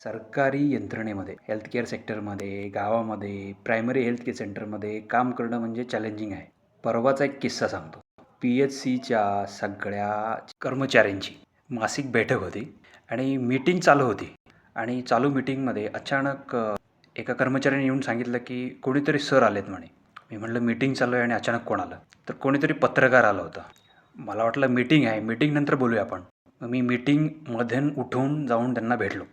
सरकारी यंत्रणेमध्ये हेल्थकेअर सेक्टरमध्ये, गावामध्ये, प्रायमरी हेल्थ केअर सेंटरमध्ये काम करणं म्हणजे चॅलेंजिंग आहे. परवाचा एक किस्सा सांगतो. PHCच्या सगळ्या कर्मचाऱ्यांची मासिक बैठक होती आणि मीटिंग चालू होती आणि चालू मीटिंगमध्ये अचानक एका कर्मचाऱ्याने येऊन सांगितलं की कोणीतरी सर आलेत म्हणे. मी म्हटलं मीटिंग चालू आहे आणि अचानक कोण आलं? तर कोणीतरी पत्रकार आला होता. मला वाटलं मीटिंग आहे, मीटिंगनंतर बोलूया आपण. मग मी मीटिंगमधून उठून जाऊन त्यांना भेटलो.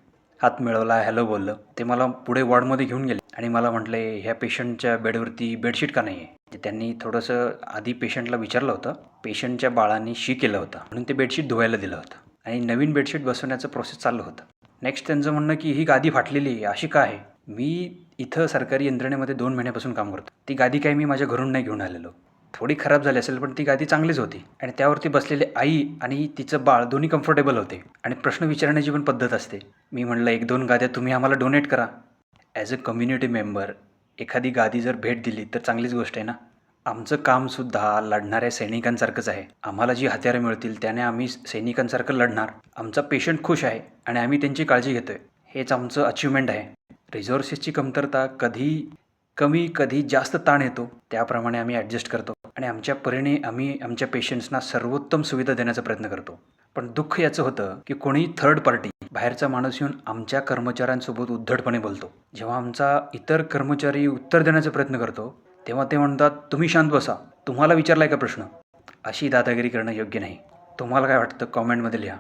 हात मिळवला, हॅलो बोललं. ते मला पुढे वॉर्डमध्ये घेऊन गेले आणि मला म्हटले, ह्या पेशंटच्या बेडवरती बेडशीट का नाही आहे? त्यांनी थोडंसं आधी पेशंटला विचारलं होतं. पेशंटच्या बाळाने शी केलं होतं म्हणून ते बेडशीट धुवायला दिलं होतं आणि नवीन बेडशीट बसवण्याचं प्रोसेस चालू होतं. नेक्स्ट त्यांचं म्हणणं की ही गादी फाटलेली आहे, अशी का आहे? मी इथं सरकारी यंत्रणेमध्ये 2 महिन्यापासून काम करतो. ती गादी काही मी माझ्या घरून नाही घेऊन आलेलो. थोडी खराब झाली असेल पण ती गादी चांगलीच होती आणि त्यावरती बसलेले आई आणि तिचं बाळ दोन्ही कम्फर्टेबल होते आणि प्रश्न विचारण्याची पण पद्धत असते. मी म्हटलं 1-2 गाद्या तुम्ही आम्हाला डोनेट करा. ॲज अ कम्युनिटी मेंबर एखादी गादी जर भेट दिली तर चांगलीच गोष्ट आहे ना. आमचं कामसुद्धा लढणाऱ्या सैनिकांसारखंच आहे. आम्हाला जी हत्यारं मिळतील त्याने आम्ही सैनिकांसारखं लढणार. आमचा पेशंट खुश आहे आणि आम्ही त्यांची काळजी घेतोय. हेच आमचं अचिव्हमेंट आहे. रिसोर्सेसची कमतरता कधी कमी कधी जास्त ताण येतो त्याप्रमाणे आम्ही ॲडजस्ट करतो आणि आमच्या परीने आम्ही आमच्या पेशंट्सना सर्वोत्तम सुविधा देण्याचा प्रयत्न करतो. पण दुःख याचं होतं की कोणी थर्ड पार्टी बाहेरचा माणूस येऊन आमच्या कर्मचाऱ्यांसोबत उद्धटपणे बोलतो. जेव्हा आमचा इतर कर्मचारी उत्तर देण्याचा प्रयत्न करतो तेव्हा ते म्हणतात, तुम्ही शांत बसा, तुम्हाला विचारलाय का प्रश्न? अशी दादागिरी करणं योग्य नाही. तुम्हाला काय वाटतं कॉमेंटमध्ये लिहा.